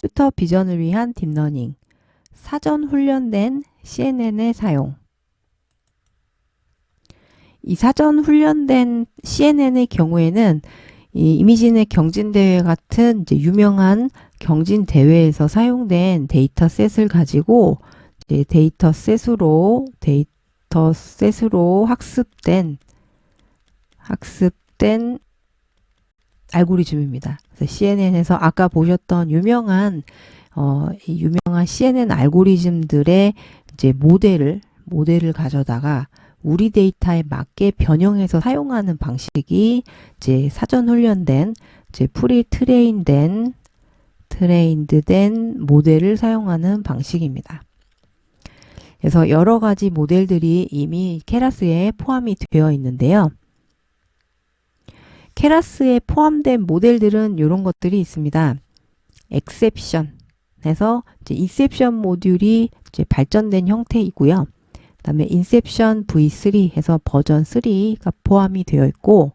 컴퓨터 비전을 위한 딥러닝, 사전 훈련된 CNN의 사용. 이 사전 훈련된 CNN의 경우에는 이 이미지넷 경진대회 같은 이제 유명한 경진대회에서 사용된 데이터셋을 가지고 이제 데이터셋으로 학습된 알고리즘입니다. 그래서 CNN에서 아까 보셨던 유명한 CNN 알고리즘들의 이제 모델을 가져다가 우리 데이터에 맞게 변형해서 사용하는 방식이 이제 사전 훈련된 이제 프리트레인된 모델을 사용하는 방식입니다. 그래서 여러 가지 모델들이 이미 케라스에 포함이 되어 있는데요. 케라스에 포함된 모델들은 이런 것들이 있습니다. 엑셉션에서 이제 인셉션 모듈이 이제 발전된 형태이고요. 그다음에 인셉션 V3 해서 버전 3가 포함이 되어 있고,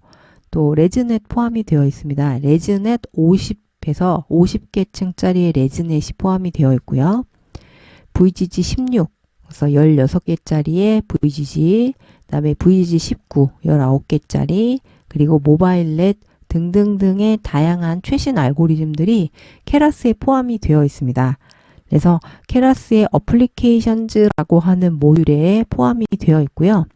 또 레즈넷 포함이 되어 있습니다. 레즈넷 50에서 50개층짜리의 레즈넷이 포함이 되어 있고요. VGG 16 그래서 16개짜리의 VGG, 그다음에 VGG 19 19개짜리, 그리고 모바일넷 등등등의 다양한 최신 알고리즘들이 케라스에 포함이 되어 있습니다. 그래서 케라스의 어플리케이션즈라고 하는 모듈에 포함이 되어 있고요.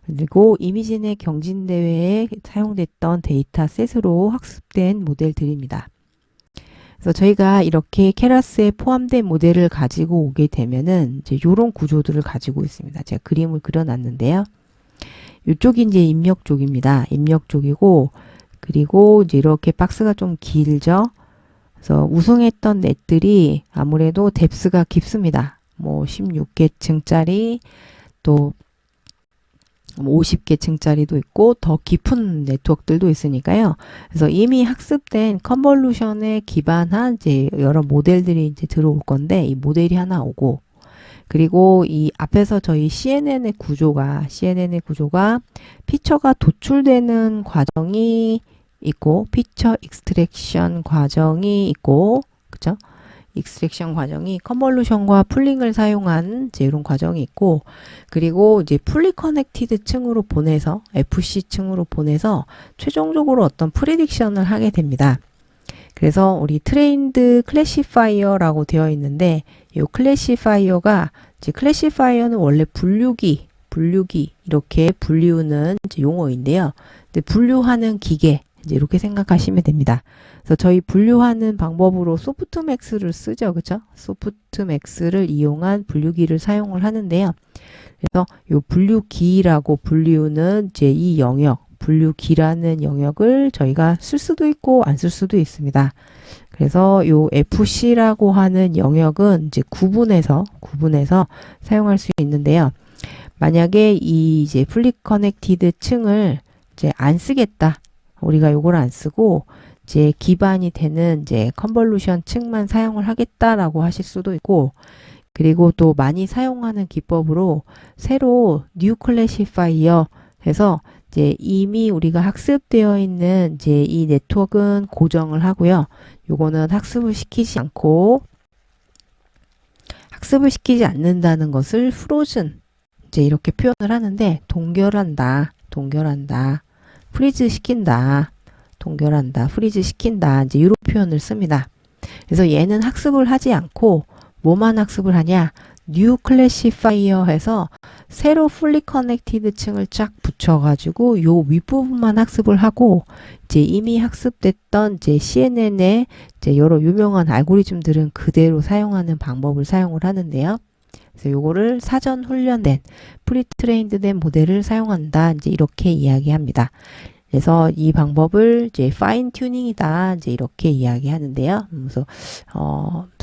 그리고 이미지넷 경진대회에 사용됐던 데이터셋으로 학습된 모델들입니다. 그래서 저희가 이렇게 케라스에 포함된 모델을 가지고 오게 되면은 이제 이런 구조들을 가지고 있습니다. 제가 그림을 그려놨는데요. 이쪽이 이제 입력 쪽입니다. 입력 쪽이고, 그리고 이제 이렇게 박스가 좀 길죠. 그래서 우승했던 넷들이 아무래도 뎁스가 깊습니다. 뭐 16개층짜리, 또 50개층짜리도 있고 더 깊은 네트워크들도 있으니까요. 그래서 이미 학습된 컨볼루션에 기반한 이제 여러 모델들이 이제 들어올 건데, 이 모델이 하나 오고, 그리고 이 앞에서 저희 CNN의 구조가 피처가 도출되는 과정이 있고, 피처 익스트랙션 과정이 있고, 그쵸? 익스트랙션 과정이 컨볼루션과 풀링을 사용한 이제 이런 과정이 있고, 그리고 이제 풀리 커넥티드 층으로 보내서 FC 층으로 보내서 최종적으로 어떤 프레딕션을 하게 됩니다. 그래서 우리 트레인드 클래시파이어라고 되어 있는데, 이 클래시파이어가 이제 클래시파이어는 원래 분류기 이렇게 분류는 이제 용어인데요. 근데 분류하는 기계 이제 이렇게 생각하시면 됩니다. 그래서 저희 분류하는 방법으로 소프트맥스를 쓰죠. 그쵸? 소프트맥스를 이용한 분류기를 사용을 하는데요. 그래서 이 분류기라고 불리우는 이제 이 영역, 분류기라는 영역을 저희가 쓸 수도 있고 안 쓸 수도 있습니다. 그래서 요 FC라고 하는 영역은 이제 구분해서 사용할 수 있는데요. 만약에 이 이제 풀리 커넥티드 층을 이제 안 쓰겠다. 우리가 요걸 안 쓰고 이제 기반이 되는 이제 컨볼루션 층만 사용을 하겠다라고 하실 수도 있고, 그리고 또 많이 사용하는 기법으로 새로 뉴 클래시파이어 해서 이제 이미 우리가 학습되어 있는 이제 이 네트워크는 고정을 하고요. 요거는 학습을 시키지 않는다는 것을 프로즌 이제 이렇게 표현을 하는데, 동결한다, 프리즈 시킨다, 프리즈 시킨다, 이제 이런 표현을 씁니다. 그래서 얘는 학습을 하지 않고 뭐만 학습을 하냐? 뉴 클래시파이어 해서 새로 풀리 커넥티드 층을 쫙 붙여가지고 요 윗부분만 학습을 하고, 이제 이미 학습됐던 이제 CNN의 이제 여러 유명한 알고리즘들은 그대로 사용하는 방법을 사용을 하는데요. 그래서 요거를 사전 훈련된 프리트레인드된 모델을 사용한다, 이제 이렇게 이야기합니다. 그래서 이 방법을 이제 파인 튜닝이다, 이제 이렇게 이야기하는데요. 그래서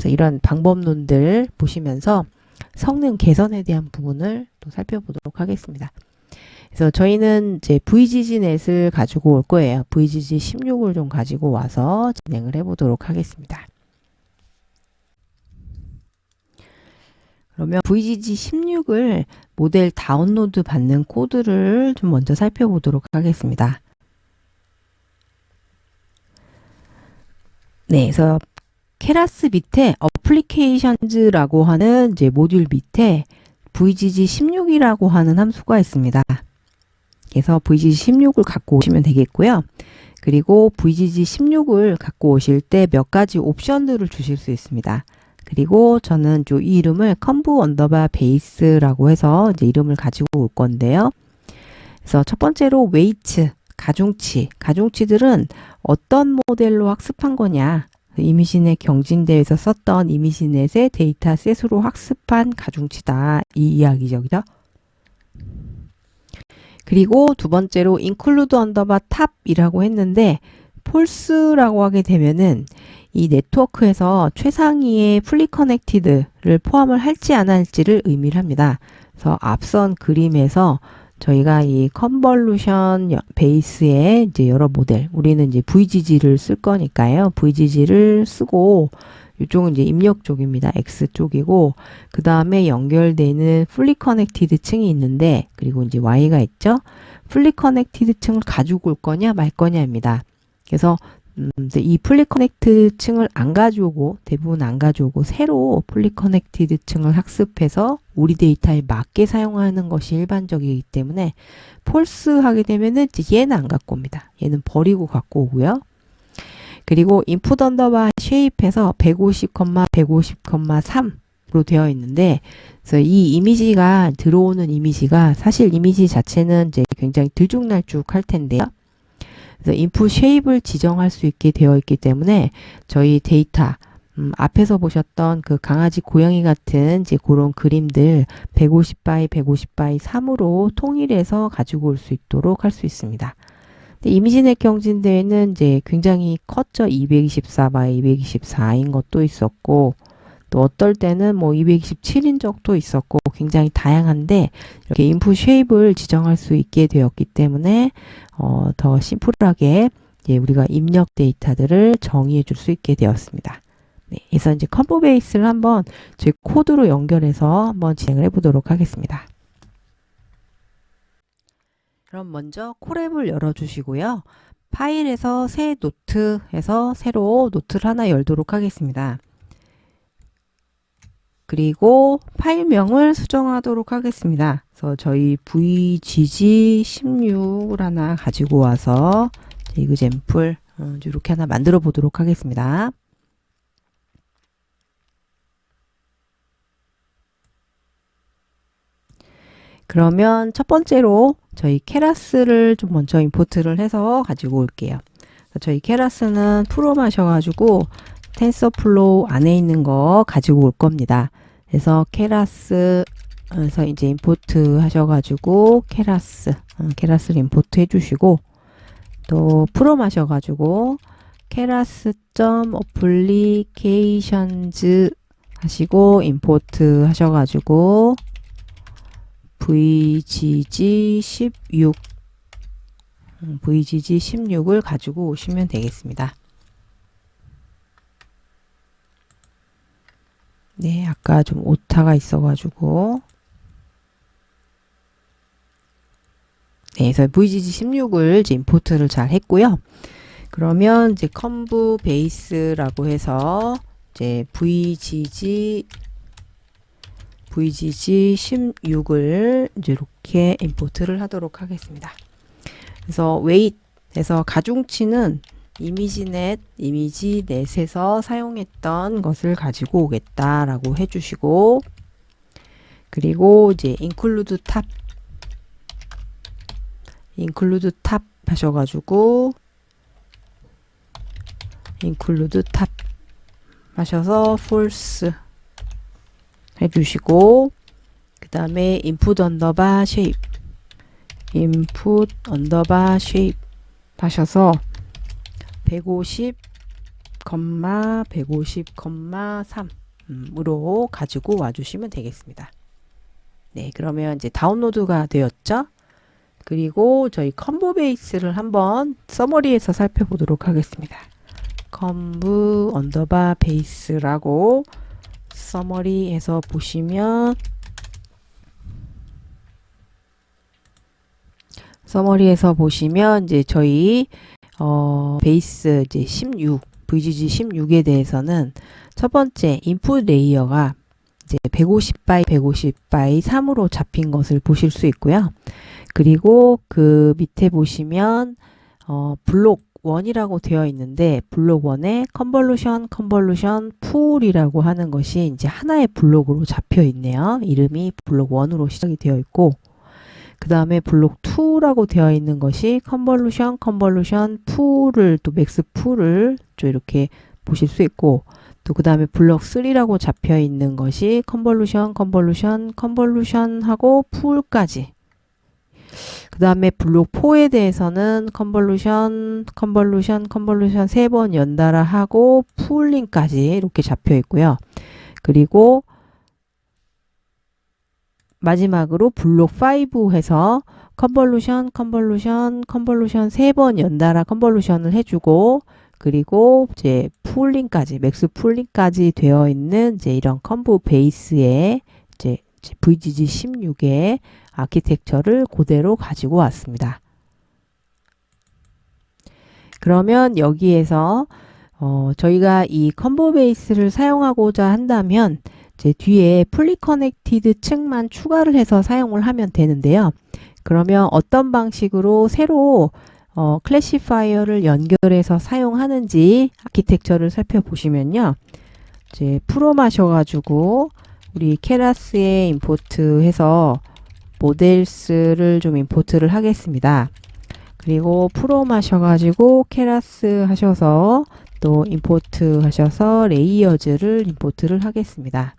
이런 방법론들 보시면서 성능 개선에 대한 부분을 또 살펴보도록 하겠습니다. 그래서 저희는 이제 VGG넷을 가지고 올 거예요. VGG 16을 좀 가지고 와서 진행을 해보도록 하겠습니다. 그러면 VGG 16을 모델 다운로드 받는 코드를 좀 먼저 살펴보도록 하겠습니다. 네, 그래서 케라스 밑에 어플리케이션즈라고 하는 이제 모듈 밑에 VGG16이라고 하는 함수가 있습니다. 그래서 VGG16을 갖고 오시면 되겠고요. 그리고 VGG16을 갖고 오실 때 몇 가지 옵션들을 주실 수 있습니다. 그리고 저는 이 이름을 컴브 언더바 베이스라고 해서 이제 이름을 가지고 올 건데요. 그래서 첫 번째로 웨이츠, 가중치들은 어떤 모델로 학습한 거냐. 이미지넷 경진대에서 썼던 이미지넷의 데이터셋으로 학습한 가중치다. 이 이야기죠. 그죠? 그리고 두 번째로 include underbar top이라고 했는데 false라고 하게 되면은 이 네트워크에서 최상위의 fully connected를 포함을 할지 안 할지를 의미를 합니다. 그래서 앞선 그림에서 저희가 이 컨볼루션 베이스의 이제 여러 모델, 우리는 이제 VGG를 쓸 거니까요. VGG를 쓰고 이쪽은 이제 입력 쪽입니다. X 쪽이고 그 다음에 연결되는 fully connected 층이 있는데 그리고 이제 Y가 있죠. fully connected 층을 가지고 올 거냐 말 거냐입니다. 그래서 이 fully connected 층을 안 가져오고 대부분 안 가져오고 새로 fully connected 층을 학습해서 우리 데이터에 맞게 사용하는 것이 일반적이기 때문에 false 하게 되면은 이제 얘는 안 갖고 옵니다. 얘는 버리고 갖고 오고요. 그리고 input underbar shape에서 150, 150,3로 되어 있는데 그래서 이 이미지가 들어오는 이미지가 사실 이미지 자체는 이제 굉장히 들쭉날쭉할 텐데요. 그래서 인풋 쉐입을 지정할 수 있게 되어 있기 때문에 저희 데이터 앞에서 보셨던 그 강아지 고양이 같은 이제 그런 그림들 150 by 150 by 3으로 통일해서 가지고 올 수 있도록 할 수 있습니다. 이미지넷 경진대회는 이제 굉장히 컸죠. 224 by 224인 것도 있었고 또 어떨 때는 뭐 227인 적도 있었고 굉장히 다양한데 이렇게 인풋 쉐입을 지정할 수 있게 되었기 때문에 더 심플하게 이제 우리가 입력 데이터들을 정의해 줄 수 있게 되었습니다. 네, 그래서 이제 컴보 베이스를 한번 제 코드로 연결해서 한번 진행을 해 보도록 하겠습니다. 그럼 먼저 콜앱을 열어주시고요. 파일에서 새 노트에서 새로 노트를 하나 열도록 하겠습니다. 그리고 파일명을 수정하도록 하겠습니다. 그래서 저희 VGG16을 하나 가지고 와서 이그젬플 이렇게 하나 만들어 보도록 하겠습니다. 그러면 첫 번째로 저희 케라스를 좀 먼저 임포트를 해서 가지고 올게요. 저희 케라스는 프롬 하셔가지고 텐서플로우 안에 있는 거 가지고 올 겁니다. 그래서 케라스에서 이제 임포트 하셔가지고 케라스를 임포트 해주시고 또 프롬 하셔가지고 keras.applications 하시고 임포트 하셔가지고 VGG16을 가지고 오시면 되겠습니다. 네, 아까 좀 오타가 있어가지고 네, 그래서 VGG16을 이제 임포트를 잘 했고요. 그러면 이제 컴브 베이스라고 해서 이제 VGG16을 이제 이렇게 임포트를 하도록 하겠습니다. 그래서 weight에서 가중치는 이미지넷에서 사용했던 것을 가지고 오겠다라고 해주시고 그리고 이제 include top 하셔가지고 include top 하셔서 false 해주시고 그 다음에 input underbar shape 하셔서 150,150,3으로 가지고 와주시면 되겠습니다. 네, 그러면 이제 다운로드가 되었죠? 그리고 저희 컴보 베이스를 한번 서머리에서 살펴보도록 하겠습니다. 컴브 언더바 베이스라고 서머리에서 보시면 이제 저희 베이스 이제 16 VGG16에 대해서는 첫 번째 인풋 레이어가 이제 150 x 150 x 3으로 잡힌 것을 보실 수 있고요. 그리고 그 밑에 보시면 블록 1이라고 되어 있는데 블록 1에 컨볼루션 풀이라고 하는 것이 이제 하나의 블록으로 잡혀 있네요. 이름이 블록 1으로 시작이 되어 있고 그 다음에 블록 2라고 되어 있는 것이 컨볼루션 풀을 또 맥스 풀을 좀 이렇게 보실 수 있고 또 그 다음에 블록 3라고 잡혀 있는 것이 컨볼루션 하고 풀까지 그 다음에 블록 4에 대해서는 컨볼루션 3번 연달아 하고 풀링까지 이렇게 잡혀 있고요. 그리고 마지막으로 블록 5 해서 컨볼루션 3번 연달아 컨볼루션을 해주고 그리고 이제 풀링까지 맥스 풀링까지 되어 있는 이제 이런 컨브 베이스의 이제 VGG 16의 아키텍처를 그대로 가지고 왔습니다. 그러면 여기에서 저희가 이 컨보 베이스를 사용하고자 한다면 이제 뒤에 풀리 커넥티드 층만 추가를 해서 사용을 하면 되는데요. 그러면 어떤 방식으로 새로 클래시파이어를 연결해서 사용하는지 아키텍처를 살펴보시면요. 이제 프롬 하셔가지고 우리 케라스에 임포트 해서 모델스를 좀 임포트를 하겠습니다. 그리고 프롬 하셔가지고 케라스 하셔서 또 임포트 하셔서 레이어즈를 임포트를 하겠습니다.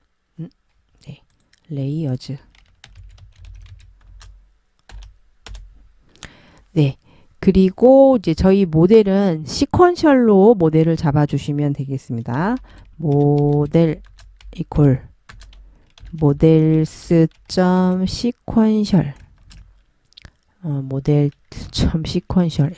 네, 레이어즈. 네. 그리고 이제 저희 모델은 시퀀셜로 모델을 잡아주시면 되겠습니다. 모델 이퀄 models.sequential model.sequential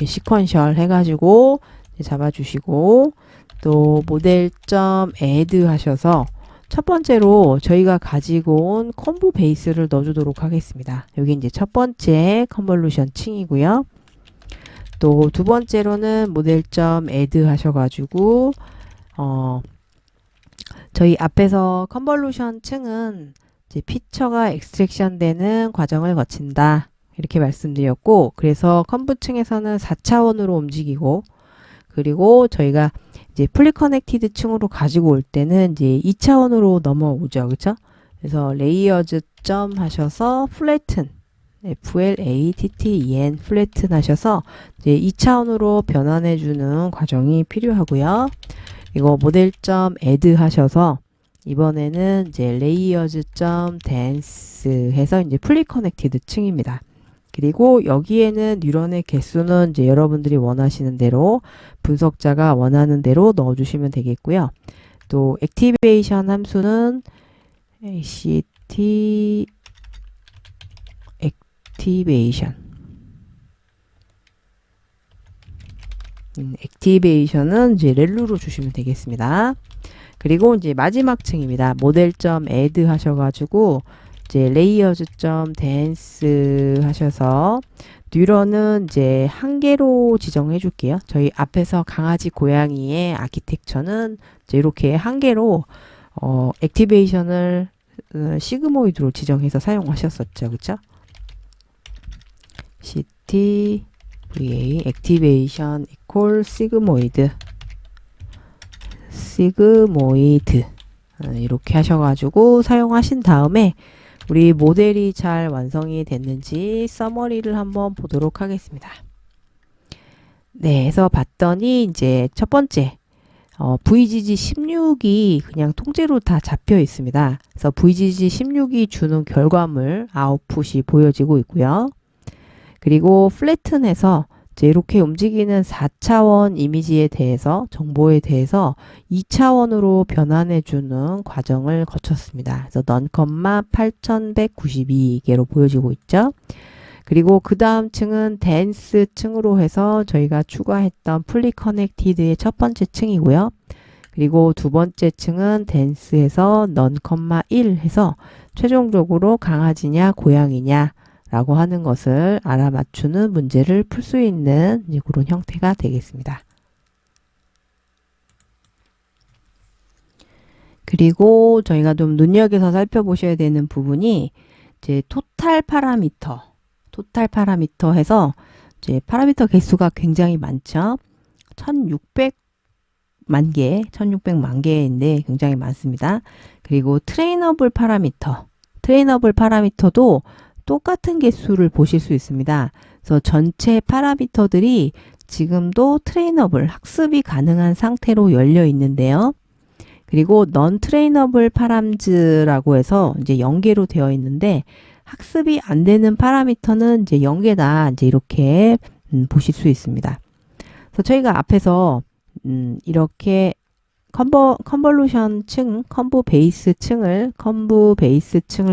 sequential 해가지고 잡아주시고 또 model.add 하셔서 첫 번째로 저희가 가지고 온 컨브 베이스를 넣어주도록 하겠습니다. 여기 이제 첫 번째 컨볼루션 층이고요. 또 두 번째로는 모델.add 하셔가지고 저희 앞에서 컨볼루션 층은 이제 피처가 엑스트랙션 되는 과정을 거친다 이렇게 말씀드렸고 그래서 컨브 층에서는 4차원으로 움직이고 그리고 저희가 이제 풀리 커넥티드 층으로 가지고 올 때는 이제 2차원으로 넘어오죠. 그렇죠? 그래서 레이어즈 점 하셔서 플래튼 FLATTEN 플래튼 하셔서 이제 2차원으로 변환해 주는 과정이 필요하고요. 이거 모델 점 add 하셔서 이번에는 이제 레이어즈 점 댄스 해서 이제 풀리 커넥티드 층입니다. 그리고 여기에는 뉴런의 개수는 이제 여러분들이 원하시는 대로 분석자가 원하는 대로 넣어주시면 되겠고요. 또 액티베이션 함수는 ACT 액티베이션은 이제 렐루로 주시면 되겠습니다. 그리고 이제 마지막 층입니다. 모델.add 하셔가지고 이제 layers.dance 하셔서 뉴런은 이제 한 개로 지정해 줄게요. 저희 앞에서 강아지 고양이의 아키텍처는 이제 이렇게 한 개로 액티베이션을 시그모이드로 지정해서 사용하셨었죠. 그렇죠? CTVA 액티베이션 이퀄 시그모이드 이렇게 하셔가지고 사용하신 다음에 우리 모델이 잘 완성이 됐는지 서머리를 한번 보도록 하겠습니다. 네, 해서 봤더니 이제 첫 번째 VGG 16이 그냥 통째로 다 잡혀 있습니다. 그래서 VGG 16이 주는 결과물 아웃풋이 보여지고 있고요. 그리고 플래튼해서 이제 이렇게 움직이는 4차원 이미지에 대해서 정보에 대해서 2차원으로 변환해 주는 과정을 거쳤습니다. 그래서 넌, 8192개로 보여지고 있죠. 그리고 그 다음 층은 댄스 층으로 해서 저희가 추가했던 풀리 커넥티드의 첫 번째 층이고요. 그리고 두 번째 층은 dense에서 none, 1 해서 최종적으로 강아지냐 고양이냐 라고 하는 것을 알아맞추는 문제를 풀 수 있는 이제 그런 형태가 되겠습니다. 그리고 저희가 좀 눈여겨서 살펴보셔야 되는 부분이 이제 토탈 파라미터 해서 이제 파라미터 개수가 굉장히 많죠. 1600만 개인데 굉장히 많습니다. 그리고 트레이너블 파라미터도 똑같은 개수를 보실 수 있습니다. 그래서 전체 파라미터들이 지금도 트레이너블, 학습이 가능한 상태로 열려 있는데요. 그리고 non trainable params라고 해서 이제 0개로 되어 있는데 학습이 안 되는 파라미터는 이제 0개다. 이제 이렇게 보실 수 있습니다. 그래서 저희가 앞에서 이렇게 컨볼루션 층, 컨브 베이스 층을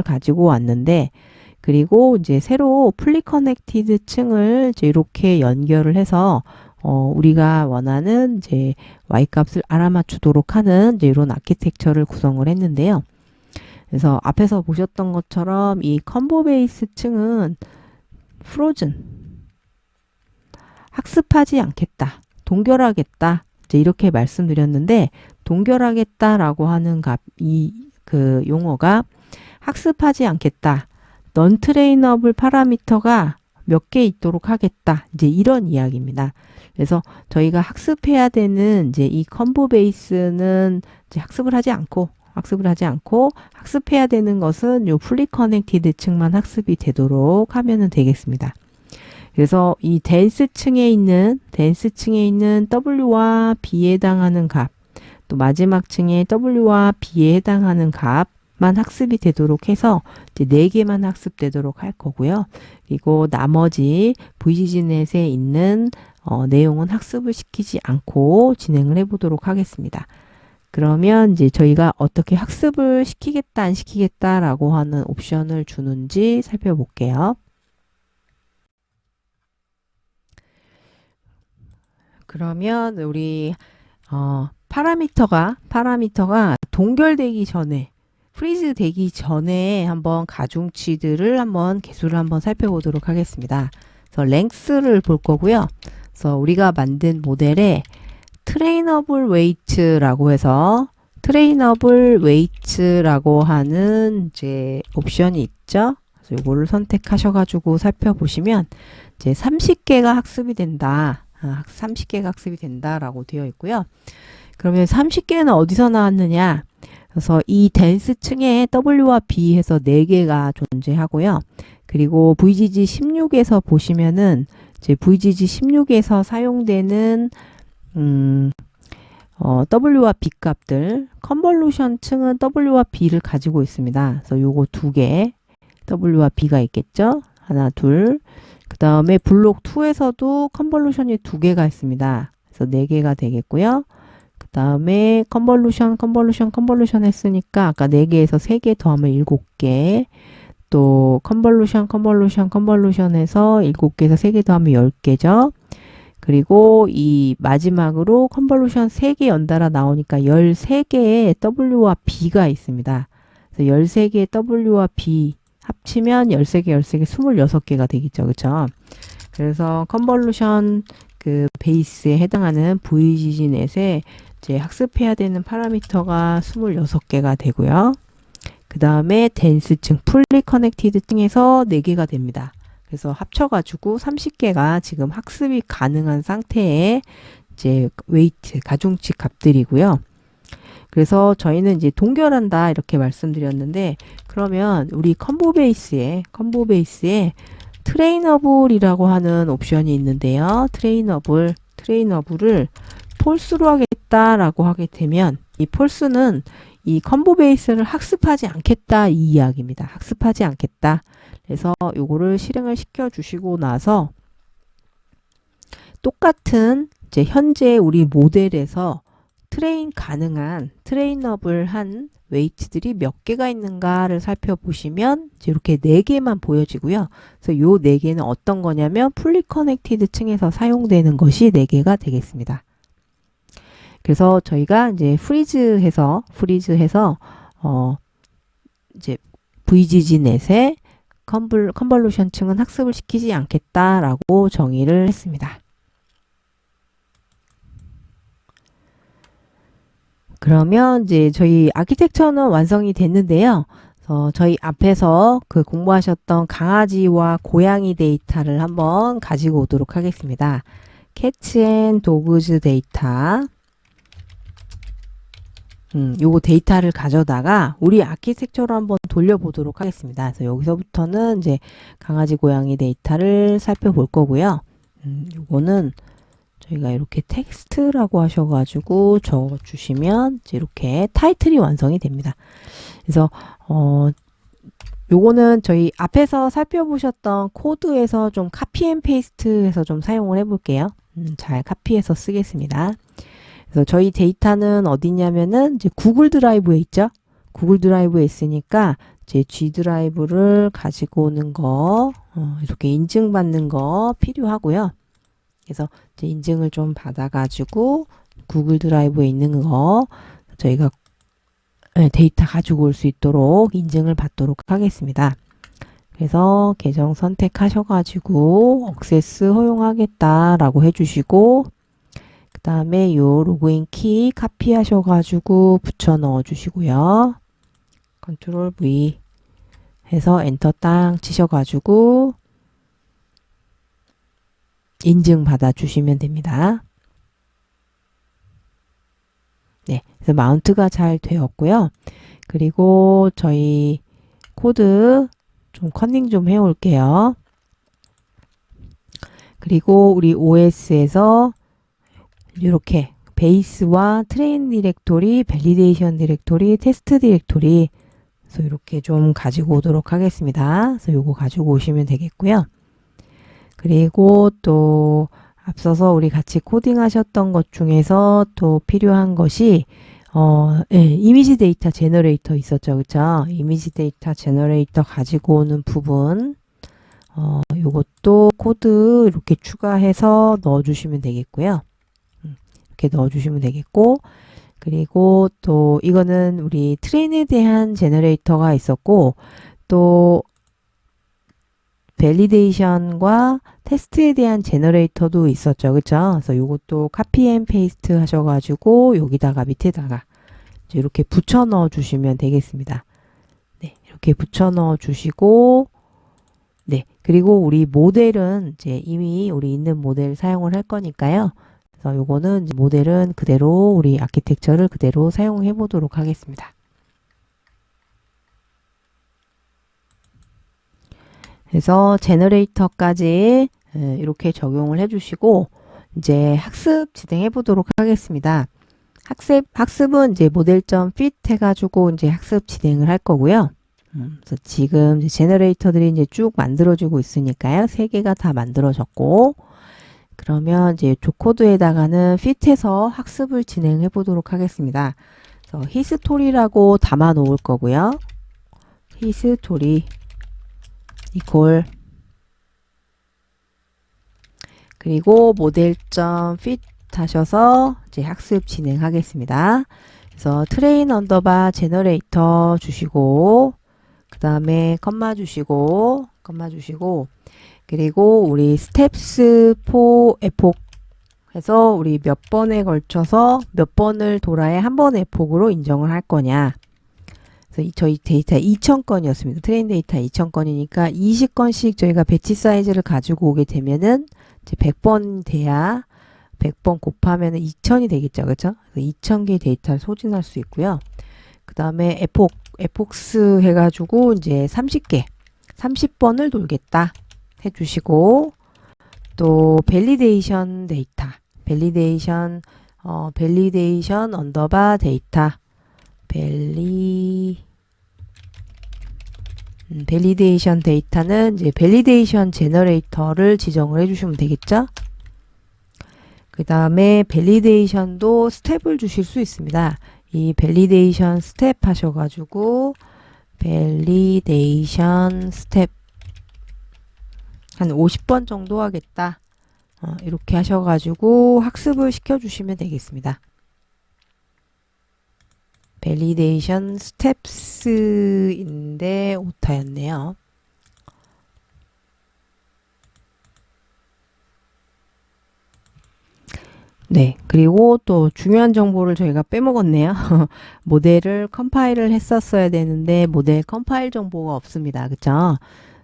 가지고 왔는데 그리고 이제 새로 풀리 커넥티드 층을 이제 이렇게 연결을 해서 우리가 원하는 이제 y-값을 알아맞추도록 하는 이제 이런 아키텍처를 구성을 했는데요. 그래서 앞에서 보셨던 것처럼 이 컴보 베이스 층은 frozen, 학습하지 않겠다, 동결하겠다, 이제 이렇게 말씀드렸는데 동결하겠다라고 하는 그 용어가 학습하지 않겠다, non trainable 파라미터가 몇 개 있도록 하겠다, 이제 이런 이야기입니다. 그래서 저희가 학습해야 되는 이제 이 컴보 베이스는 이제 학습을 하지 않고 학습해야 되는 것은 요 풀리 커넥티드 층만 학습이 되도록 하면 되겠습니다. 그래서 이 dense 층에 있는 W와 B에 해당하는 값, 또 마지막 층에 W와 B에 해당하는 값만 학습이 되도록 해서 이제 4개만 학습되도록 할 거고요. 그리고 나머지 VGGNet에 있는 내용은 학습을 시키지 않고 진행을 해보도록 하겠습니다. 그러면 이제 저희가 어떻게 학습을 시키겠다, 안 시키겠다라고 하는 옵션을 주는지 살펴볼게요. 그러면 우리 파라미터가 동결되기 전에, 프리즈 되기 전에 한번 가중치들을 개수를 한번 살펴보도록 하겠습니다. 그래서 length를 볼 거고요. 그래서 우리가 만든 모델에 트레이너블 웨이트라고 해서 트레이너블 하는 이제 옵션이 있죠. 그래서 이거를 선택하셔가지고 살펴보시면 이제 30개가 학습이 된다. 30개가 학습이 된다라고 되어 있고요. 그러면 30개는 어디서 나왔느냐? 그래서 이 dense 층에 W와 B 해서 4개가 존재하고요. 그리고 VGG 16에서 보시면은 이제 VGG 16에서 사용되는 W와 B 값들, 컨볼루션 층은 W와 B를 가지고 있습니다. 그래서 요거 2개 W와 B가 있겠죠? 하나, 둘. 그 다음에 블록 2에서도 컨볼루션이 2개가 있습니다. 그래서 4개가 되겠고요. 그 다음에 컨볼루션 했으니까 아까 4개에서 3개 더하면 7개. 또 컨볼루션에서 7개에서 3개 더하면 10개죠. 그리고 이 마지막으로 컨볼루션 3개 연달아 나오니까 13개의 W와 B가 있습니다. 그래서 13개의 W와 B 합치면 13개, 26개가 되겠죠. 그쵸? 그래서 컨볼루션 그 베이스에 해당하는 VGGNet에 이제 학습해야 되는 파라미터가 26개가 되고요. 그 다음에 dense 층, fully connected 층에서 4개가 됩니다. 그래서 합쳐가지고 30개가 지금 학습이 가능한 상태의 이제 웨이트, 가중치 값들이고요. 그래서 저희는 이제 동결한다 이렇게 말씀드렸는데 그러면 우리 컴보 베이스에 트레이너블이라고 하는 옵션이 있는데요. 트레이너블을 폴스로 하겠다라고 하게 되면 이 폴스는 이 컴보 베이스를 학습하지 않겠다 이 이야기입니다. 학습하지 않겠다. 그래서 요거를 실행을 시켜 주시고 나서 똑같은 이제 현재 우리 모델에서 트레인 가능한 트레이너블한 웨이트들이 몇 개가 있는가를 살펴보시면 이렇게 4개만 보여지고요. 그래서 요 4개는 어떤 거냐면 풀리 커넥티드 층에서 사용되는 것이 4개가 되겠습니다. 그래서 저희가 이제 프리즈해서 이제 VGG넷에 컨볼루션 층은 학습을 시키지 않겠다라고 정의를 했습니다. 그러면 이제 저희 아키텍처는 완성이 됐는데요. 저희 앞에서 그 공부하셨던 강아지와 고양이 데이터를 한번 가지고 오도록 하겠습니다. 캐츠 앤 도그즈 데이터. 요거 데이터를 가져다가 우리 아키텍처로 한번 돌려보도록 하겠습니다. 그래서 여기서부터는 이제 강아지 고양이 데이터를 살펴볼 거고요. 요거는 저희가 이렇게 텍스트라고 하셔가지고 적어주시면 이제 이렇게 타이틀이 완성이 됩니다. 그래서 요거는 저희 앞에서 살펴보셨던 코드에서 좀 카피 앤 페이스트해서 좀 사용을 해볼게요. 잘 카피해서 쓰겠습니다. 그래서 저희 데이터는 어디냐면은 이제 구글 드라이브에 있죠. 구글 드라이브에 있으니까 제 G 드라이브를 가지고 오는 거, 이렇게 인증받는 거 필요하고요. 그래서 이제 인증을 좀 받아가지고 구글 드라이브에 있는 거 저희가 데이터 가지고 올 수 있도록 인증을 받도록 하겠습니다. 그래서 계정 선택하셔가지고 억세스 허용하겠다라고 해주시고 그 다음에 요 로그인 키 카피하셔가지고 붙여 넣어 주시고요. 컨트롤 V 해서 엔터 땅 치셔가지고 인증 받아 주시면 됩니다. 네, 그래서 마운트가 잘 되었고요. 그리고 저희 코드 좀 컨닝 좀 해올게요. 그리고 우리 OS에서 이렇게 베이스와 트레인 디렉토리, 밸리데이션 디렉토리, 테스트 디렉토리 그래서 이렇게 좀 가지고 오도록 하겠습니다. 그래서 요거 가지고 오시면 되겠고요. 그리고 또 앞서서 우리 같이 코딩 하셨던 것 중에서 또 필요한 것이 이미지 데이터 제너레이터 있었죠. 그쵸? 이미지 데이터 제너레이터 가지고 오는 부분 요것도 코드 이렇게 추가해서 넣어주시면 되겠고요. 이렇게 넣어주시면 되겠고 그리고 또 이거는 우리 트레인에 대한 제너레이터가 있었고 또 밸리데이션과 테스트에 대한 제너레이터도 있었죠. 그쵸? 그래서 요것도 카피 앤 페이스트 하셔가지고 여기다가 밑에다가 이렇게 붙여 넣어 주시면 되겠습니다. 네, 이렇게 붙여 넣어 주시고 네, 그리고 우리 모델은 이제 이미 우리 있는 모델 사용을 할 거니까요. 그래서 요거는 이제 모델은 그대로 우리 아키텍처를 그대로 사용해 보도록 하겠습니다. 그래서 제너레이터까지 이렇게 적용을 해주시고 이제 학습 진행해 보도록 하겠습니다. 학습은 이제 모델.fit 해가지고 이제 학습 진행을 할 거고요. 그래서 지금 이제 제너레이터들이 이제 쭉 만들어지고 있으니까요. 3개가 다 만들어졌고 그러면 이제 조 코드에다가는 fit해서 학습을 진행해 보도록 하겠습니다. 그래서 히스토리라고 담아 놓을 거고요. 히스토리 이퀄 그리고 모델.fit 하셔서 이제 학습 진행하겠습니다. 그래서 트레인 언더바 제너레이터 주시고 그 다음에 컴마 주시고 그리고 우리 스텝스 포 에폭 해서 우리 몇 번에 걸쳐서 몇 번을 돌아야 한 번의 에폭으로 인정을 할 거냐. 그래서 저희 데이터 2000건이었습니다. 트레인 데이터 2000건이니까 20건씩 저희가 배치 사이즈를 가지고 오게 되면은 이제 100번 돼야 100번 곱하면은 2000이 되겠죠. 그렇죠? 2000개의 데이터를 소진할 수 있고요. 그 다음에 에폭스 해가지고 이제 30개, 30번을 돌겠다 해주시고 또 밸리데이션 데이터, 밸리데이션 언더바 데이터, 밸리데이션 데이터는 이제 밸리데이션 제너레이터를 지정을 해주시면 되겠죠. 그 다음에 밸리데이션도 스텝을 주실 수 있습니다. 이 밸리데이션 스텝 하셔가지고 밸리데이션 스텝 한 50번 정도 하겠다. 이렇게 하셔가지고 학습을 시켜주시면 되겠습니다. 밸리데이션 스텝스인데 오타였네요. 네, 그리고 또 중요한 정보를 저희가 빼먹었네요. 모델을 컴파일을 했었어야 되는데 모델 컴파일 정보가 없습니다. 그쵸?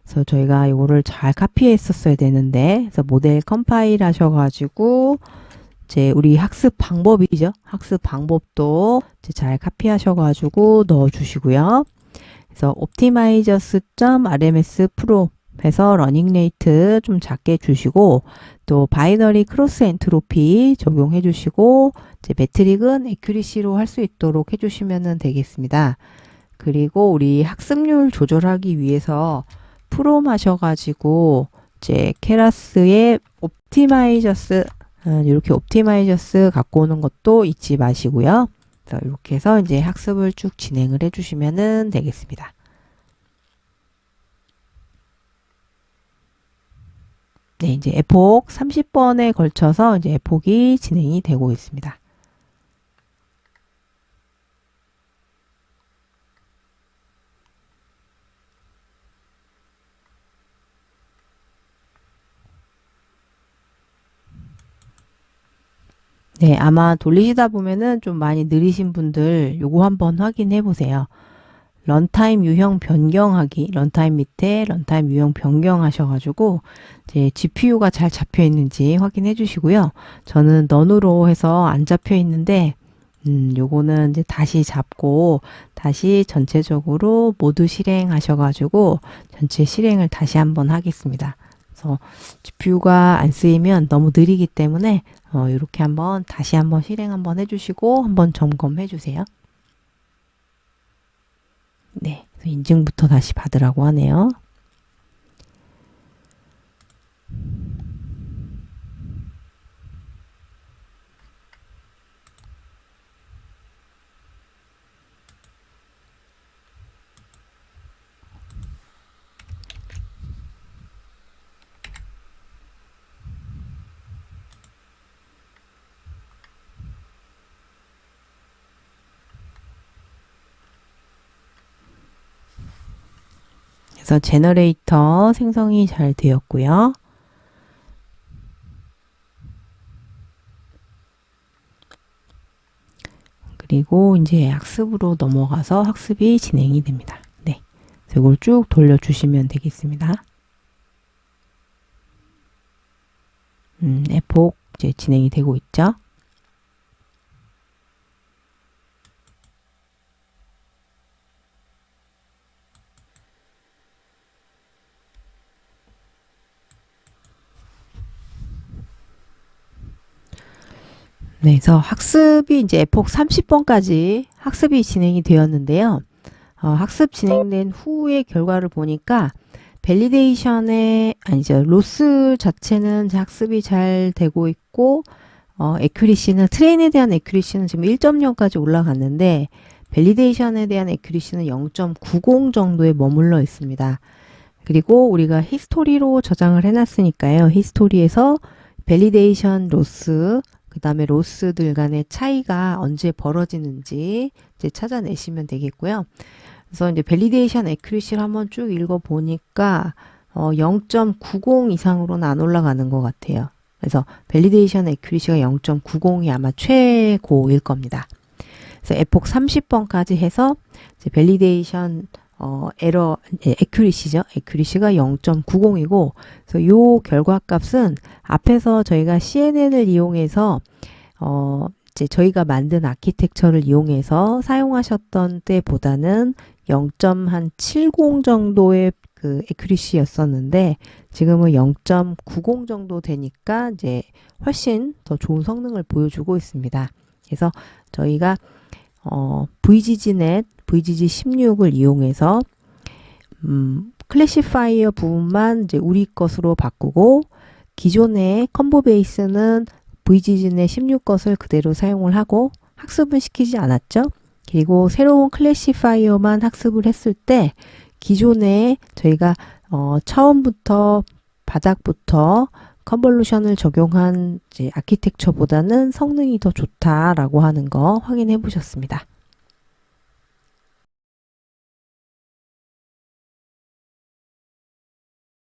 그래서 저희가 이거를 잘 카피했었어야 되는데, 그래서 모델 컴파일 하셔가지고 이제 우리 학습 방법이죠. 학습 방법도 이제 잘 카피하셔가지고 넣어주시고요. 그래서 optimizers.rms pro 해서 러닝 레이트 좀 작게 주시고, 또 바이너리 크로스 엔트로피 적용해 주시고, 이제 매트릭은 에큐리시로 할 수 있도록 해 주시면 되겠습니다. 그리고 우리 학습률 조절하기 위해서 프롬 하셔가지고 이제 케라스의 옵티마이저스, 이렇게 옵티마이저스 갖고 오는 것도 잊지 마시고요. 그래서 이렇게 해서 이제 학습을 쭉 진행을 해주시면 되겠습니다. 네, 이제 에폭 30번에 걸쳐서 이제 에폭이 진행이 되고 있습니다. 네, 아마 돌리시다 보면은 좀 많이 느리신 분들 요거 한번 확인해 보세요. 런타임 유형 변경하기, 런타임 밑에 런타임 유형 변경하셔가지고 이제 GPU가 잘 잡혀 있는지 확인해 주시고요. 저는 넌으로 해서 안 잡혀 있는데 요거는 이제 다시 잡고 다시 전체적으로 모두 실행하셔가지고 전체 실행을 다시 한번 하겠습니다. 그래서 GPU가 안 쓰이면 너무 느리기 때문에 이렇게 한번 다시 한번 실행 한번 해주시고 한번 점검해 주세요. 네, 인증부터 다시 받으라고 하네요. 그래서 제너레이터 생성이 잘 되었고요. 그리고 이제 학습으로 넘어가서 학습이 진행이 됩니다. 네, 이걸 쭉 돌려주시면 되겠습니다. 에폭 이제 진행이 되고 있죠. 네, 그래서 학습이 이제 에폭 30번까지 학습이 진행이 되었는데요. 학습 진행된 후의 결과를 보니까 밸리데이션의 아니죠, 로스 자체는 학습이 잘 되고 있고 에큐리시는 트레인에 대한 에큐리시는 지금 1.0까지 올라갔는데 밸리데이션에 대한 에큐리시는 0.90 정도에 머물러 있습니다. 그리고 우리가 히스토리로 저장을 해놨으니까요. 히스토리에서 밸리데이션 로스, 그 다음에 로스들 간의 차이가 언제 벌어지는지 이제 찾아내시면 되겠고요. 그래서 이제 밸리데이션 에큐리시를 한번 쭉 읽어보니까 0.90 이상으로는 안 올라가는 것 같아요. 그래서 밸리데이션 에큐리시가 0.90이 아마 최고일 겁니다. 그래서 에폭 30번까지 해서 이제 밸리데이션 에러 에큐리시죠. 에큐리시가 0.90이고 그래서 요 결과값은 앞에서 저희가 CNN을 이용해서 이제 저희가 만든 아키텍처를 이용해서 사용하셨던 때보다는 0.70 정도의 그 에큐리시였었는데 지금은 0.90 정도 되니까 이제 훨씬 더 좋은 성능을 보여주고 있습니다. 그래서 저희가 VGGnet, VGG16을 이용해서 클래시파이어 부분만 이제 우리 것으로 바꾸고 기존의 컴보 베이스는 VGGnet 16 것을 그대로 사용을 하고 학습은 시키지 않았죠. 그리고 새로운 클래시파이어만 학습을 했을 때 기존에 저희가 처음부터 바닥부터 컨볼루션을 적용한 이제 아키텍처보다는 성능이 더 좋다라고 하는 거 확인해 보셨습니다.